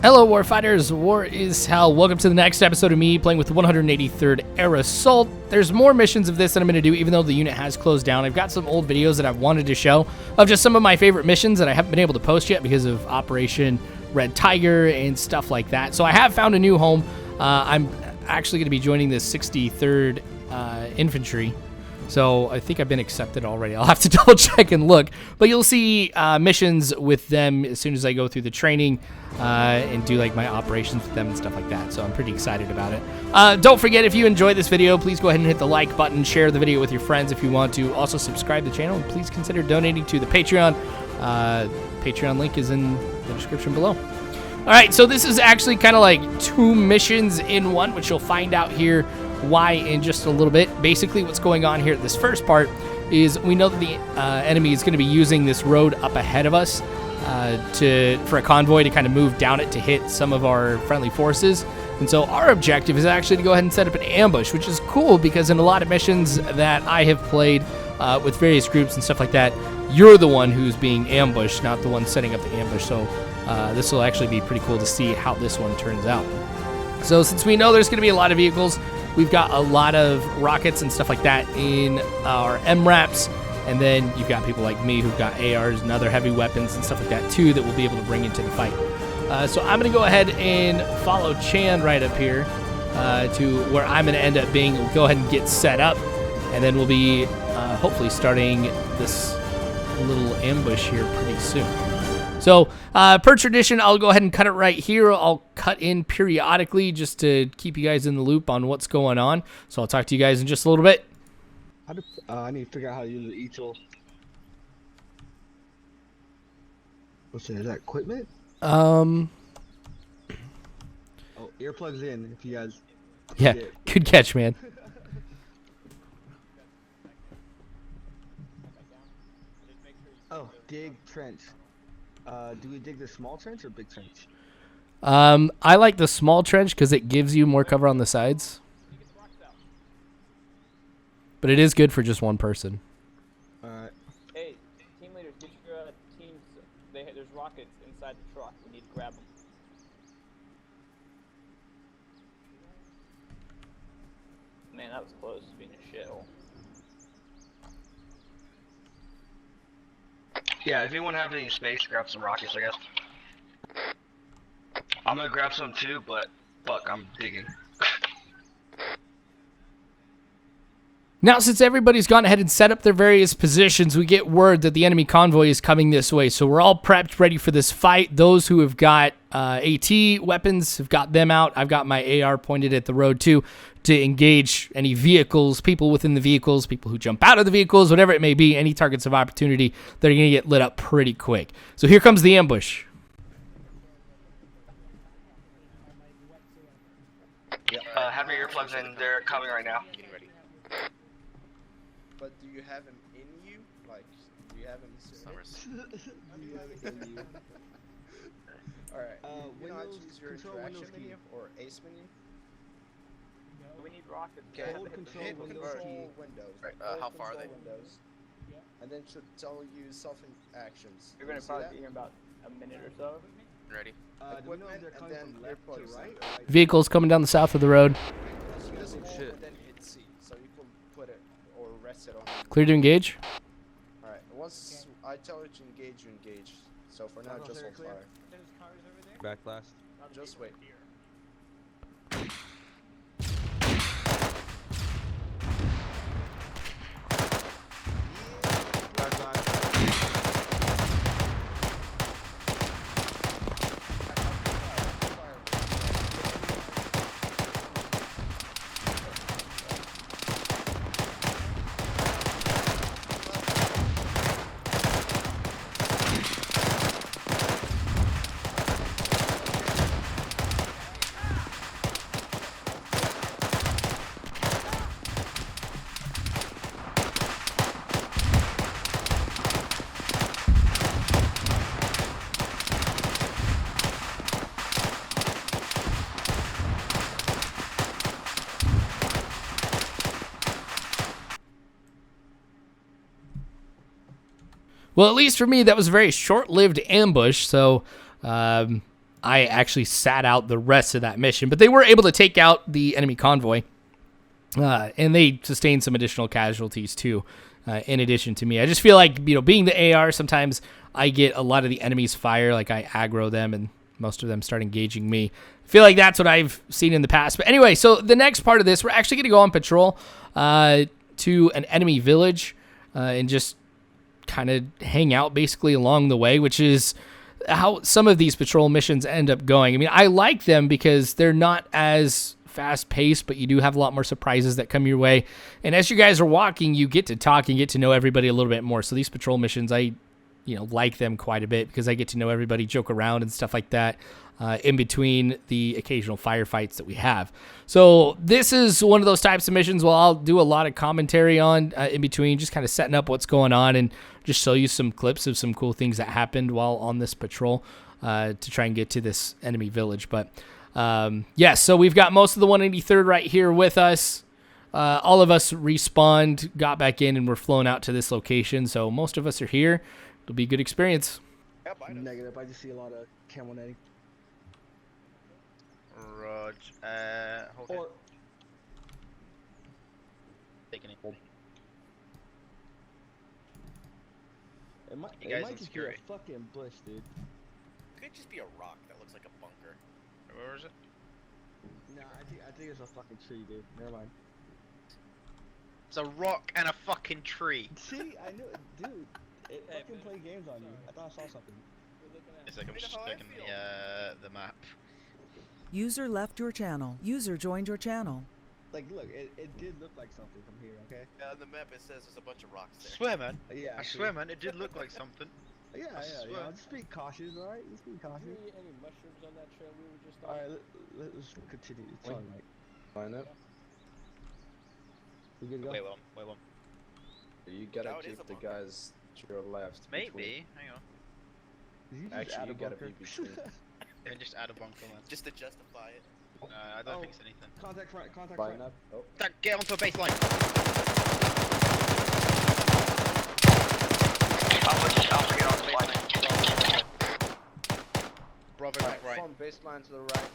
Hello Warfighters, War is Hell. Welcome to the next episode of me playing with the 183rd Air Assault. There's more missions of this that I'm going to do even though the unit has closed down. I've got some old videos that I've wanted to show of just some of my favorite missions that I haven't been able to post yet because of Operation Red Tiger and stuff like that. So I have found a new home. I'm actually going to be joining the 63rd Infantry. So I think I've been accepted already. I'll have to double check and look. But you'll see missions with them as soon as I go through the training and do like my operations with them and stuff like that. So I'm pretty excited about it. Don't forget, if you enjoyed this video, please go ahead and hit the like button. Share the video with your friends if you want to. Also subscribe to the channel. And please consider donating to the Patreon. Patreon link is in the description below. All right, so this is actually kind of like two missions in one, which you'll find out here why in just a little bit. Basically, what's going on here at this first part is we know that the enemy is going to be using this road up ahead of us for a convoy to kind of move down it to hit some of our friendly forces. And so our objective is actually to go ahead and set up an ambush, which is cool because in a lot of missions that I have played with various groups and stuff like that, you're the one who's being ambushed, not the one setting up the ambush. So this will actually be pretty cool to see how this one turns out. So since we know there's going to be a lot of vehicles, we've got a lot of rockets and stuff like that in our MRAPs, and then you've got people like me who've got ARs and other heavy weapons and stuff like that too that we'll be able to bring into the fight. So I'm going to go ahead and follow Chan right up here to where I'm going to end up being. We'll go ahead and get set up, and then we'll be hopefully starting this little ambush here pretty soon. So, per tradition, I'll go ahead and cut it right here. I'll cut in periodically just to keep you guys in the loop on what's going on. So I'll talk to you guys in just a little bit. I need to figure out how to use the E-tool. What's that? Is that equipment? Oh, earplugs in if you guys... Yeah, good catch, man. Oh, dig trench. Do we dig the small trench or big trench? I like the small trench because it gives you more cover on the sides. But it is good for just one person. Alright. Hey, team leaders, get your teams. There's rockets inside the truck. We need to grab them. Man, that was close to being a shithole. Yeah, if anyone have any space, grab some rockets, I guess. I'm gonna grab some too, but fuck, I'm digging. Now, since everybody's gone ahead and set up their various positions, we get word that the enemy convoy is coming this way. So we're all prepped, ready for this fight. Those who have got AT weapons have got them out. I've got my AR pointed at the road too to engage any vehicles, people within the vehicles, people who jump out of the vehicles, whatever it may be, any targets of opportunity that are going to get lit up pretty quick. So here comes the ambush. Yep. Have your earplugs in. They're coming right now. But do you have him in you? Like, do you have him do you have it in you? Alright, you know how to use your interaction menu or ace menu? We need rockets. Okay, Hold control Windows. Right, how far are they? Windows. And then should tell you self-actions. You're gonna probably be here in about a minute or so. Ready? Do we know if they're coming from left to right? Vehicles coming down the south of the road. Shit. And then hit C, so you can put it or rest it on. Clear to engage. Alright, once I tell you to engage, you engage. So for now, just hold fire. Back last. Just wait. Well, at least for me, that was a very short-lived ambush, so I actually sat out the rest of that mission. But they were able to take out the enemy convoy. And they sustained some additional casualties too, in addition to me. I just feel like, being the AR, sometimes I get a lot of the enemy's fire, like I aggro them and most of them start engaging me. I feel like that's what I've seen in the past. But anyway, so the next part of this, we're actually going to go on patrol to an enemy village and just kind of hang out basically along the way, which is how some of these patrol missions end up going. I mean, I like them because they're not as fast paced, but you do have a lot more surprises that come your way. And as you guys are walking, you get to talk and get to know everybody a little bit more. So these patrol missions, I like them quite a bit because I get to know everybody, joke around and stuff like that in between the occasional firefights that we have. So this is one of those types of missions where I'll do a lot of commentary on in between, just kind of setting up what's going on and just show you some clips of some cool things that happened while on this patrol to try and get to this enemy village. But so we've got most of the 183rd right here with us. All of us respawned, got back in, and we're flown out to this location. So most of us are here. It'll be a good experience. Negative. I just see a lot of camel netting. Rog. Hold it. Taking it. It might just be a fucking bush, dude. Could just be a rock that looks like a bunker. Where is it? Nah, I think it's a fucking tree, dude. Never mind. It's a rock and a fucking tree. See, I knew it, dude. It fucking played games on you. I thought I saw something. It's like I'm just checking the map. User left your channel. User joined your channel. Like, look, it did look like something from here, okay? Yeah, on the map it says there's a bunch of rocks there. Swear, man. Yeah. I swear, man. It did look like something. Yeah. Just be cautious, alright? Just be cautious. Any mushrooms on that trail we were just on? Alright, let's continue. It's alright. Line up. We good to go? Wait one. You gotta keep the guys to your left. Maybe. Hang on. Actually, you gotta be between. Yeah, just add a bunker then. Just to justify it. I don't think it's anything. Contact front. Line up. Oh. Get onto a baseline. Bravo right. Form baseline to the right.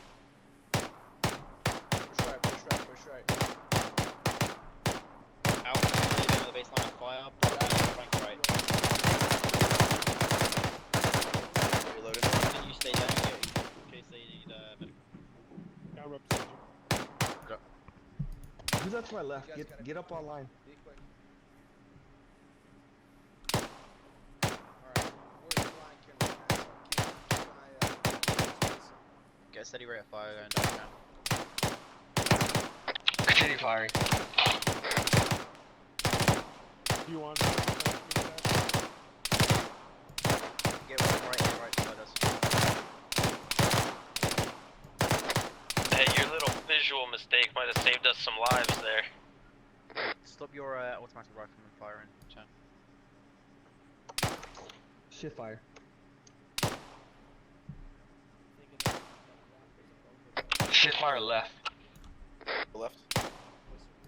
Push right. Alpha, leave over the baseline and fire. Frank right. Reloaded. Then you stay down here in case they need medical. Who's up to my left? Get up online. Be quick. Alright, where's the line camera? Keep an eye out. Get a steady rate of fire going down now. Continue firing. You want? Get one right beside us. Hey, your little visual mistake might have saved us some lives there. Stop your automatic rifleman firing, Chan. Shift fire. Shift fire left. Left.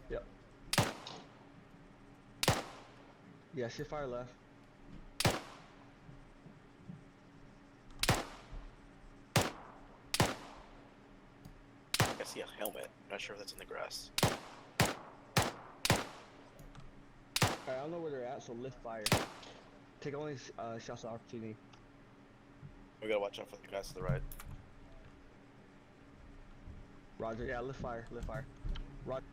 Yep. Yeah, shift fire left. I see a helmet. I'm not sure if that's in the grass. Alright, I don't know where they're at, so lift fire. Take only shots of opportunity. We gotta watch out for the guys to the right. Roger, yeah, lift fire. Roger.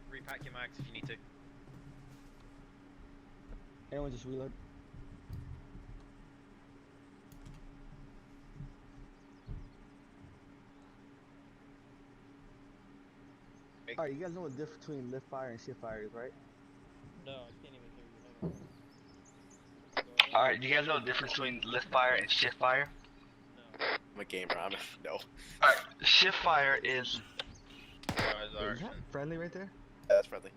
Repack your mags if you need to. Everyone just reload. Alright, you guys know the difference between lift fire and shift fire is, right? No, I can't even hear you. Alright, do you guys know the difference between lift fire and shift fire? I'm a gamer, no. Alright, shift fire is... Is that friendly right there? Yeah, that's friendly.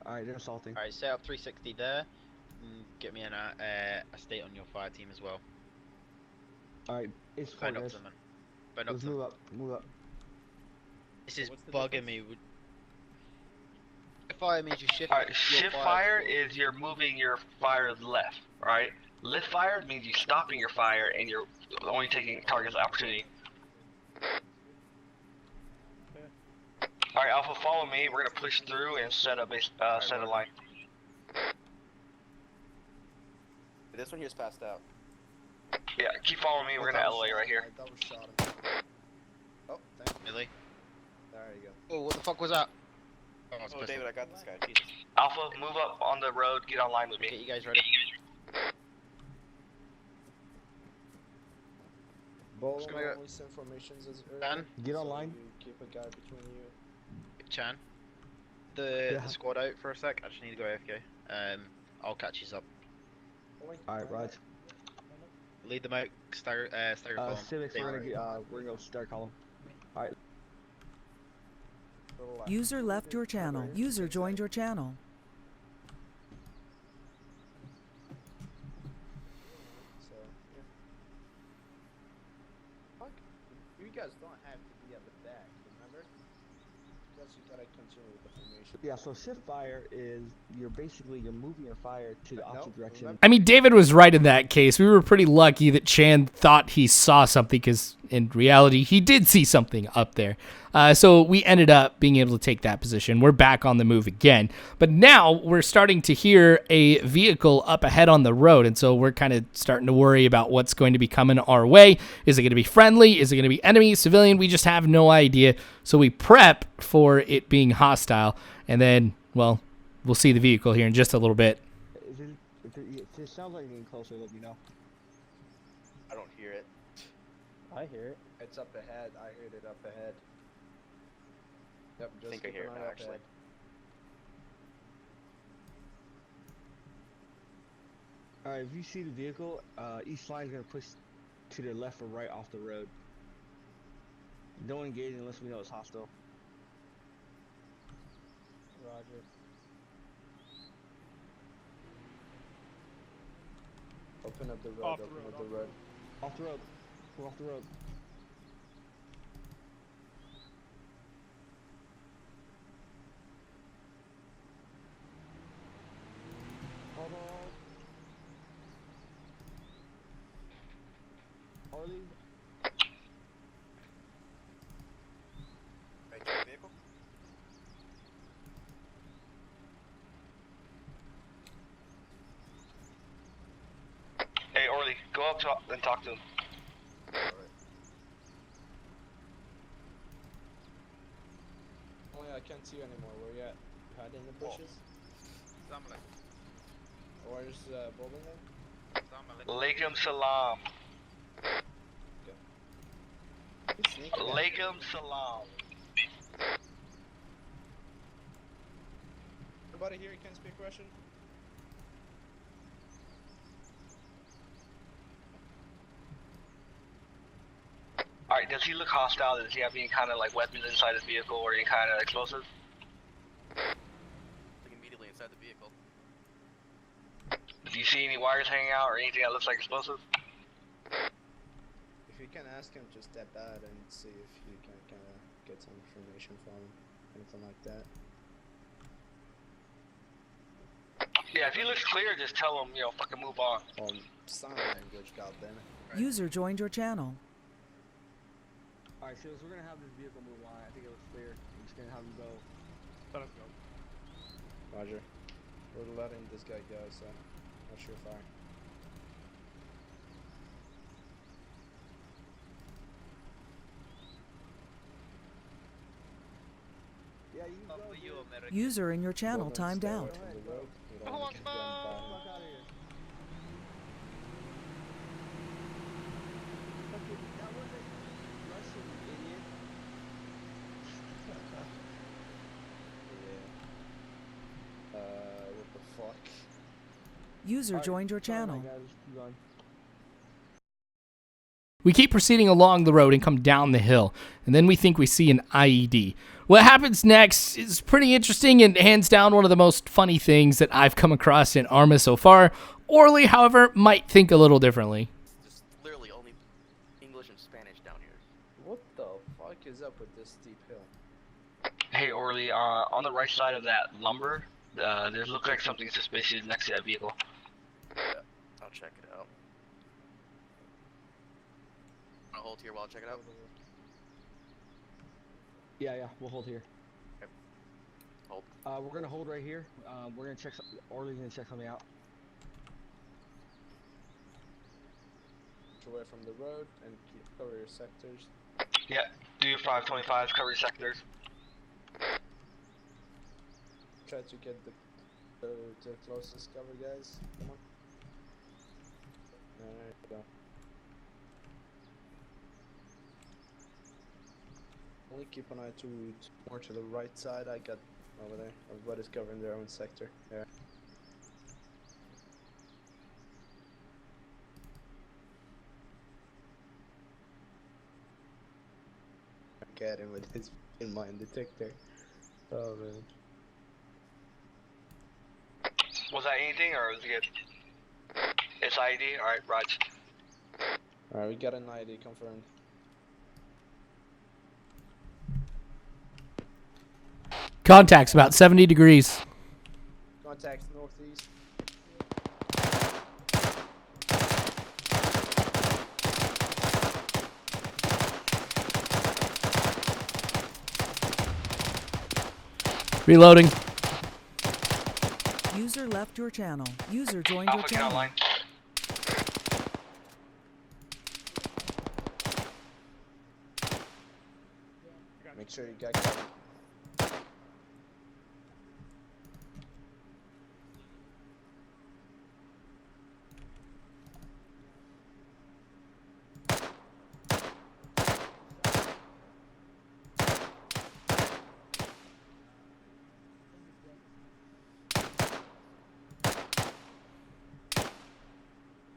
Alright, they're assaulting. Alright, set up 360 there. Get me a state on your fire team as well. Alright, it's Burn fine, up guys. them, man. Burn up Let's them. move up. This is What's the bugging difference? me. Fire means you shift. Alright, your shift fire is you're moving your fire left, right? Lit fire means you're stopping your fire and you're only taking targets of opportunity. Alright, Alpha, follow me. We're gonna push through and set a set a line. This one here's passed out. Yeah, keep following me. We're gonna LA right here. I double shot him. Oh, thank you. Really? There you go. Oh, what the fuck was that? Oh, David, I got this guy. Jesus. Alpha, move up on the road. Get online with Get me. you guys ready. Bowling gonna go- only send formations as Dan? Get so online. you keep a guy between you. Chan. The Yeah. squad out for a sec. I just need to go AFK. I'll catch you up. Alright, Raj. Lead them out. Start your column. Civics, Stay we're right. gonna go start column. User left your channel. User joined your channel. So, yeah. Fuck. You guys don't have to be at the back, remember? Because you gotta continue with the formation. Yeah, so shift fire is you're moving your fire to the opposite direction. remember- I mean, David was right in that case. We were pretty lucky that Chan thought he saw something because in reality, he did see something up there. So we ended up being able to take that position. We're back on the move again. But now we're starting to hear a vehicle up ahead on the road. And so we're kind of starting to worry about what's going to be coming our way. Is it going to be friendly? Is it going to be enemy, civilian? We just have no idea. So we prep for it being hostile. And then, well, we'll see the vehicle here in just a little bit. If it sounds like you're getting closer, let me know. I don't hear it. I hear it. It's up ahead. I heard it up ahead. Yep, just think I keep hear an it eye now, up actually. ahead. Alright, if you see the vehicle, each line is gonna push to the left or right off the road. Don't engage unless we know it's hostile. Roger. Open up the road, Off the open road, up the road. Off the road. We're off the road. Hold on. Harley? Right to the vehicle. Hey, Orly, go up and talk to him. Oh yeah, I can't see you anymore. Where you at? You hiding in the bushes? Where's Bowling then? Alaikum salam. He's sneaking at me. Alaikum salam. Anybody here can speak Russian? Alright, does he look hostile? Does he have any kind of like weapons inside his vehicle or any kind of explosives? Like immediately inside the vehicle. Do you see any wires hanging out or anything that looks like explosives? If you can ask him just that bad and see if you can kind of get some information from him, anything like that. Yeah, if he looks clear, just tell him, fucking move on. Sign language, goddammit. User joined your channel. Alright, so we're gonna have this vehicle move on. I think it was clear. I'm just gonna have him go. Let us go. Roger. We're letting this guy go, so not sure fire. Yeah, you can go, dude. User in your channel Bowling, timed stay away out. from the road. We don't Who want wants to get run by. Fuck out of here. Fucking, that wasn't Russian, you idiot. Yeah. What the fuck? User Alright, joined your sorry, channel. my guys, keep going. We keep proceeding along the road and come down the hill, and then we think we see an IED. What happens next is pretty interesting and hands down one of the most funny things that I've come across in Arma so far. Orly, however, might think a little differently. Just literally only English and Spanish down here. What the fuck is up with this steep hill? Hey, Orly, on the right side of that lumber, there looks like something suspicious next to that vehicle. I'll check it out. I'll hold here while I check it out. Yeah, we'll hold here. Okay. Hold. We're gonna hold right here. We're gonna check. Orly's gonna check something out. Away from the road and cover your sectors. Yeah, do your 525s, cover your sectors. Try to get the closest cover, guys. Come on. There you go. Only keep an eye more to the right side. I got over there. Everybody's covering their own sector. Yeah. Get him with his mine detector. Oh man. Was that anything, or was it good? It's ID? Alright, Raj. Alright, we got an ID confirmed. Contact's about 70 degrees. Contacts northeast. Reloading. User left your channel. User joined your Alpha, get channel. online. Make sure you got cover.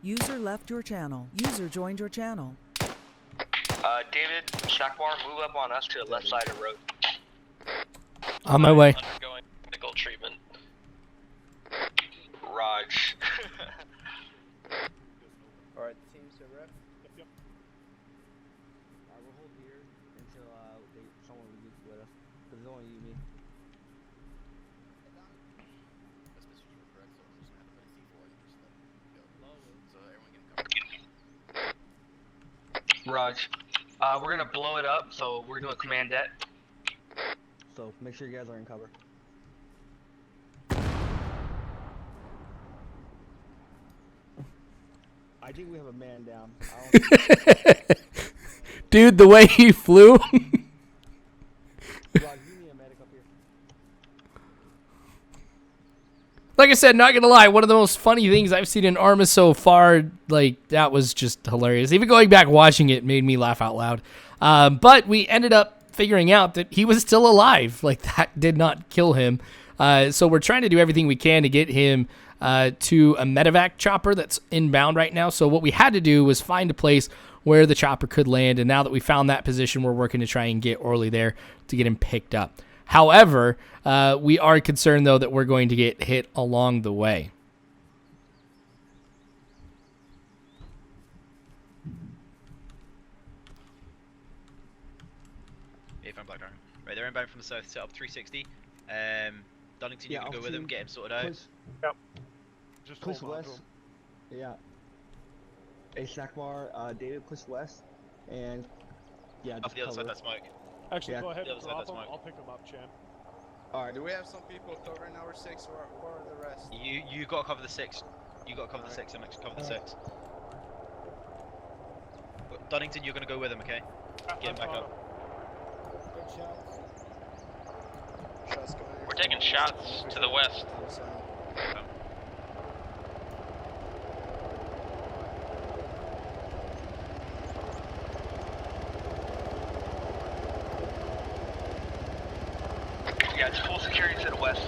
User left your channel. User joined your channel. David, Shakbar, move up on us to the left side of the road. On my way. Undergoing medical treatment. Raj. Alright, teams are rep. Alright, we'll hold here until someone will be with us. Cause it's only you and me. Raj. We're gonna blow it up, so we're doing command det. So make sure you guys are in cover. I think we have a man down. Dude, the way he flew. Raj, you need a medic up here. Like I said, not gonna lie, one of the most funny things I've seen in Arma so far, like, that was just hilarious. Even going back watching it made me laugh out loud. But we ended up figuring out that he was still alive. Like, that did not kill him. So we're trying to do everything we can to get him to a medevac chopper that's inbound right now. So what we had to do was find a place where the chopper could land. And now that we found that position, we're working to try and get Orly there to get him picked up. However, we are concerned, though, that we're going to get hit along the way. If I'm black, right, they're inbound from the south, set up 360. Dunnington, you Yeah, can go with them, get him sorted out. Yep. Just Push hold on to west. him. Yeah. Hey, Shakbar, David, push west. And, yeah, Up just the other side, cover. that's Mike. Actually, Yeah. go ahead The and other side, drop that's him. Mike. I'll pick him up, champ. Alright. Do we have some people covering our 6 or are the rest? You got to cover the 6. You got to cover the 6 and cover the 6. But Dunnington, you're going to go with him, okay? Get him back up. Good shots. Shots coming in We're from taking all shots sides. to the west. Yeah, it's full security to the west.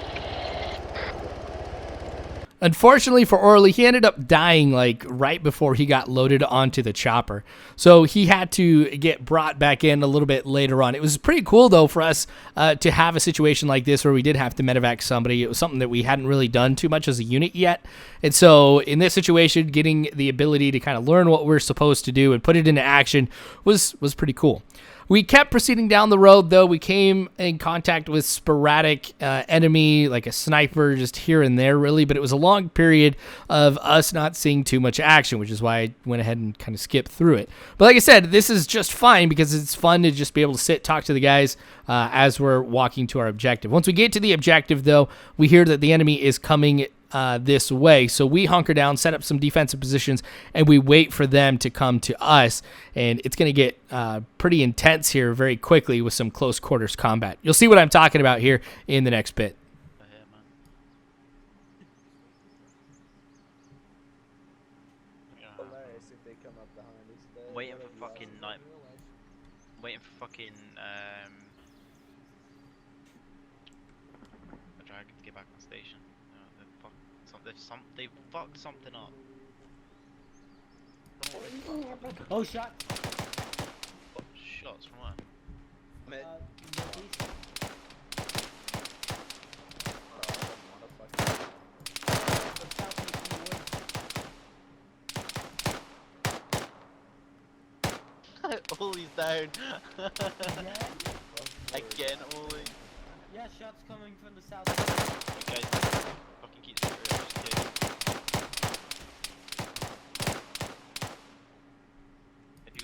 Unfortunately for Orly, he ended up dying like right before he got loaded onto the chopper. So he had to get brought back in a little bit later on. It was pretty cool, though, for us to have a situation like this where we did have to medevac somebody. It was something that we hadn't really done too much as a unit yet. And so in this situation, getting the ability to kind of learn what we're supposed to do and put it into action was pretty cool. We kept proceeding down the road, though. We came in contact with sporadic enemy, like a sniper, just here and there, really. But it was a long period of us not seeing too much action, which is why I went ahead and kind of skipped through it. But like I said, this is just fine because it's fun to just be able to sit, talk to the guys as we're walking to our objective. Once we get to the objective, though, we hear that the enemy is coming this way. So we hunker down, set up some defensive positions, and we wait for them to come to us. And it's going to get pretty intense here very quickly with some close quarters combat. You'll see what I'm talking about here in the next bit. Hilarious if they come up behind us. Waiting for fucking night. Waiting for fucking the dragon to get back on station. They fucked something up. Oh, shot. What shots from where? Mid. Northeast. Ollie's down. Again, Ollie. Yeah, shots coming from the south. Guys, fucking keep screwing. If you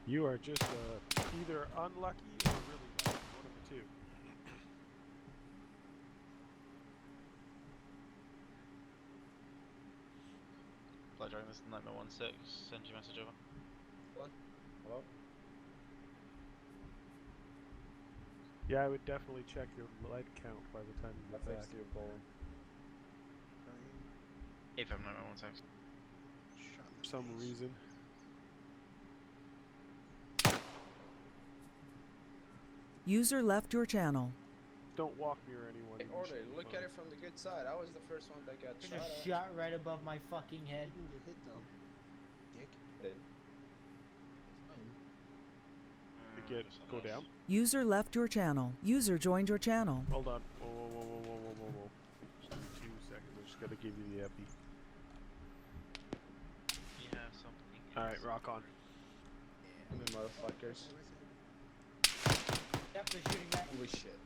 You are just either unlucky or really lucky. One of the two. Flight Dragon, this is Nightmare 16. Send your message over. Hello? Yeah, I would definitely check your light count by the time you get back. Your pole. If I'm Nightmare 16. For some reason. User left your channel. Don't walk near anyone. Hey, Order, look at it from the good side. I was the first one that got shot Just at. shot right above my fucking head. Go down. User left your channel. User joined your channel. Hold on. Whoa. Just give me 2 seconds. I just gotta give you the epi. You have something. Alright, rock on. Yeah, motherfuckers. Yep, they're shooting at Holy shit.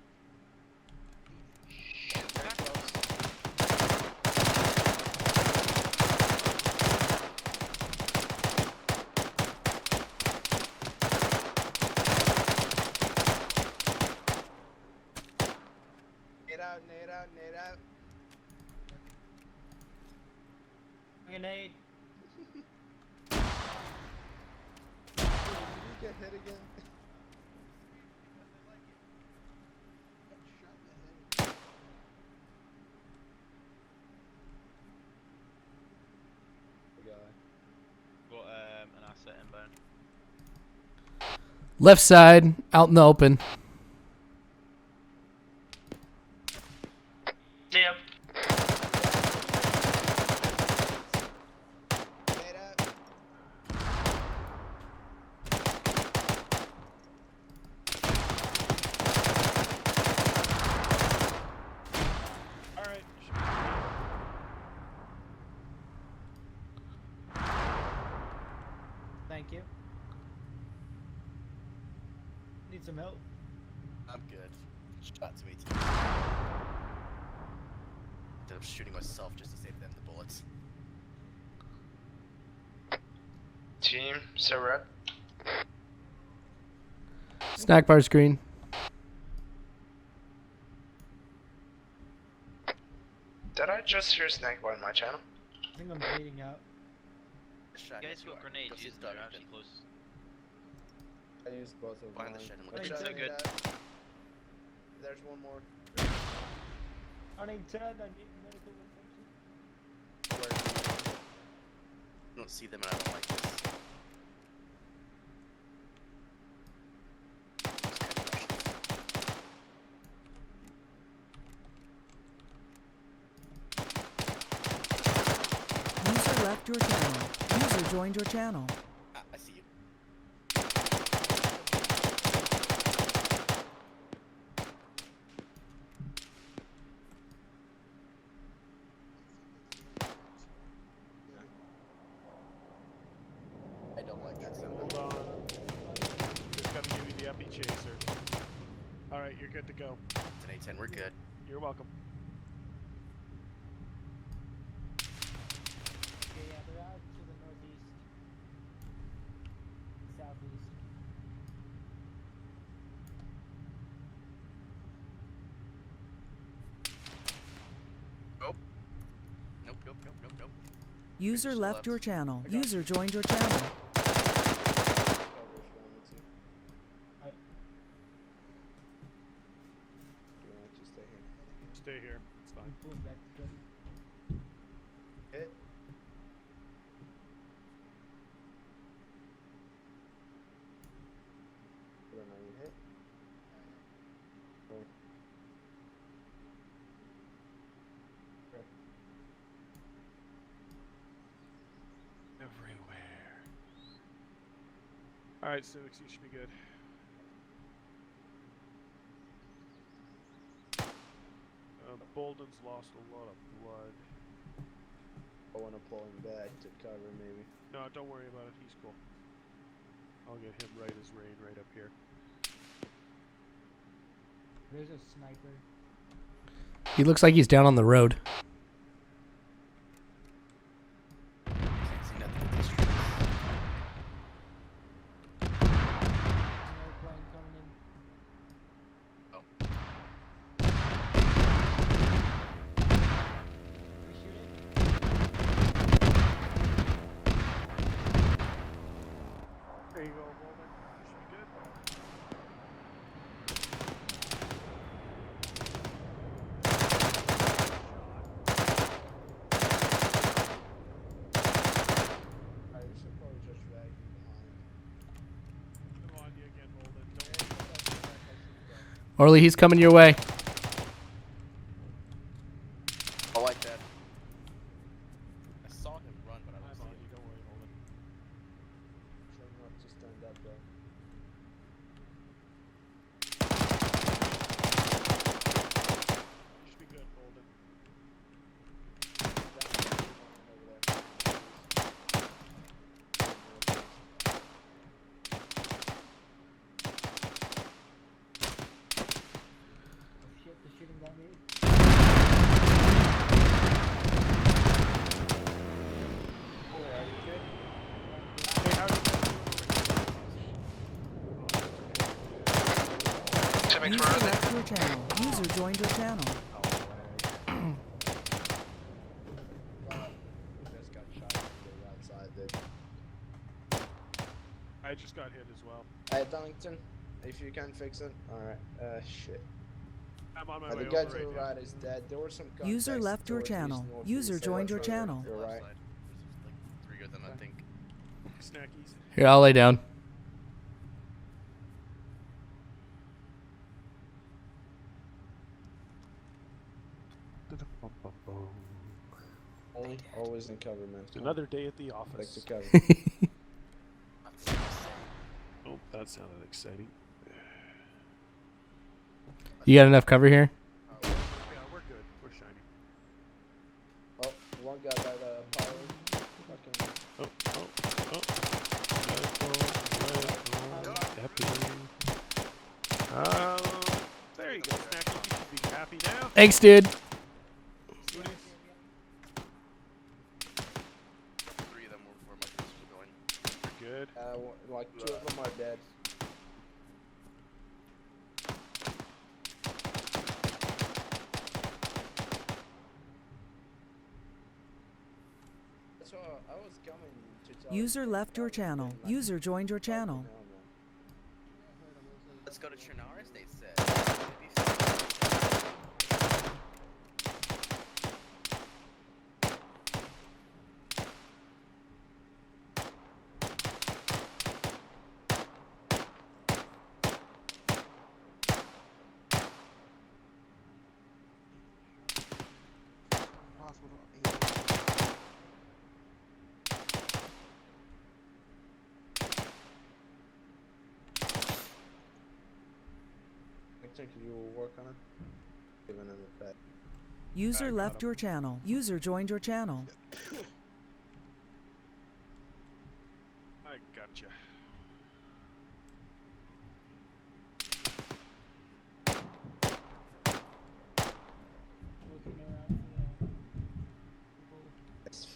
Nade out. grenade. Did you get hit again? Got an asset inbound. Left side, out in the open. Yep. Alright. Thank you. Need some help. I'm good. Shot to me too. Ended up shooting myself just to save them the bullets. Team, so rep. Snack bar screen. Did I just hear snack bar in my channel? I think I'm bleeding out. You guys got grenades, use them, they're actually close. I used both of Behind mine. the shed. It's so good. There's one more. I need 10, I need medical attention. Where? I don't see them and I don't like this. User left your channel. User joined your channel. I see you. go. It's an A10, we're good. You're welcome. Okay, yeah, they're out to the northeast. Southeast. Nope. User left your channel. User joined your channel. Stay here. It's fine. Pulling back the gun. Hit. When are you hit? Everywhere. Alright, Civics, you should be good. Bolden's lost a lot of blood. I want to pull him back to cover, maybe. No, don't worry about it. He's cool. I'll get him right as rain right up here. There's a sniper. He looks like he's down on the road. Can't see nothing with these trees. Airplane coming in. Oh. We shoot it. There you go, Bolden. You should be good. I should probably just drag you behind. Come on you again, Bolden. Don't worry. Orly, he's coming your way. I like that. I saw him run, but I I'm don't on see you. Don't worry, Bolden. Try not to stand up though. You should be good, Bolden. Oh shit, the shooting got me. Hey, how are you guys doing over User left your channel. User joined your channel. Just got shot from the right side there. I just got hit as well. Hey, Donington, if you can fix it. Alright, shit. I'm on my The way guy over to right the now. right is dead. There were some User contacts left your northeast, channel. northeast, User so joined your that's channel. You're right. There's like 3 of them, I think. Snackies. Here, I'll lay down. Always in cover, man. It's another day at the Like office. to cover. Oh, that sounded exciting. You got enough cover here? Yeah, we're good. We're shiny. Oh, one guy by the power. Fucking. There you go, Snacky. You should be happy now. Thanks, dude. 3 of them were where my pistols were going. Good. Like 2 of them are dead. So I was coming to tell User left your channel. User joined your channel. Let's go to Chernarus, they said. I think you will work on it. Giving him a pet. User left your channel. User joined your channel. I gotcha.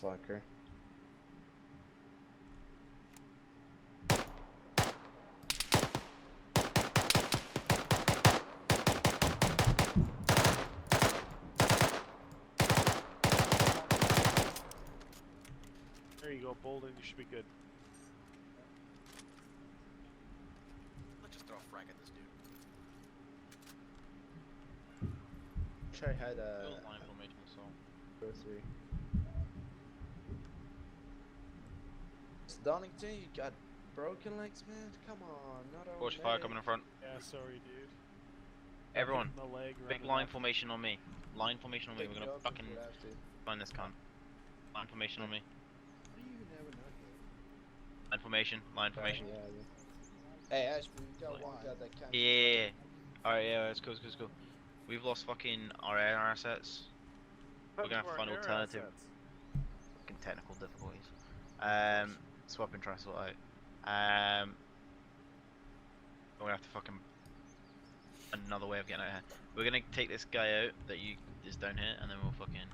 fucker. There you go, Bolden. You should be good. Let's just throw a frag at this dude. Try had a. Build line formation, so. 3. Donington, you got broken legs, man. Come on, not all. Force fire coming in front. Yeah, sorry, dude. Everyone, The leg big around the line left. formation on me. Line formation on me. We're gonna Pick it up fucking if you have to. find this cunt. Line formation on me. What do you never know here? Line formation. Line formation. Yeah. Hey, Ashby, you got one guy that can't. Yeah. Alright, yeah, let's go, let's go, let's go. We've lost fucking our air assets. We're gonna have to find an alternative. Fucking technical difficulties. Swap and try to sort out. We're gonna have to fucking another way of getting out of here. We're gonna take this guy out that is down here, and then we'll fucking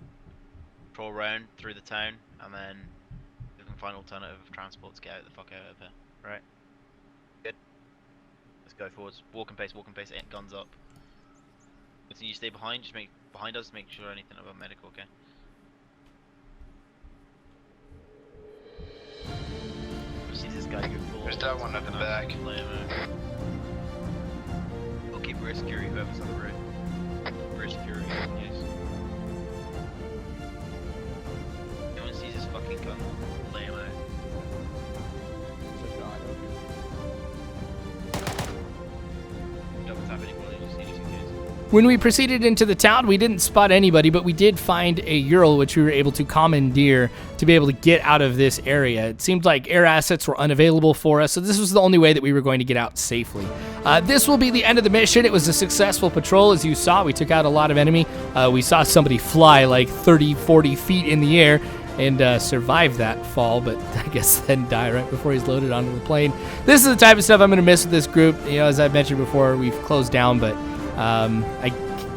troll around through the town, and then we can find alternative transport to get out the fuck out of here. Right? Good. Let's go forwards. Walking pace, guns up. Continue to stay behind. Just make behind us. Make sure anything about medical. Okay. See this guy go full. There's that one at the back. We'll keep rear security, whoever's on the road. Rear security, yes. No one sees his fucking gun, lay him out. Double tap anybody, just see just in case. When we proceeded into the town, we didn't spot anybody, but we did find a Ural, which we were able to commandeer to be able to get out of this area. It seemed like air assets were unavailable for us, so this was the only way that we were going to get out safely. This will be the end of the mission. It was a successful patrol, as you saw. We took out a lot of enemy. We saw somebody fly like 30, 40 feet in the air and survive that fall, but I guess then die right before he's loaded onto the plane. This is the type of stuff I'm going to miss with this group. You know, as I mentioned before, we've closed down, but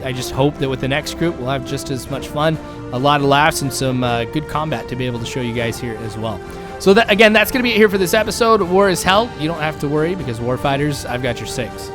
I just hope that with the next group we'll have just as much fun, a lot of laughs, and some good combat to be able to show you guys here as well. So that, again, that's going to be it here for this episode. War is hell. You don't have to worry because Warfighters, I've got your 6.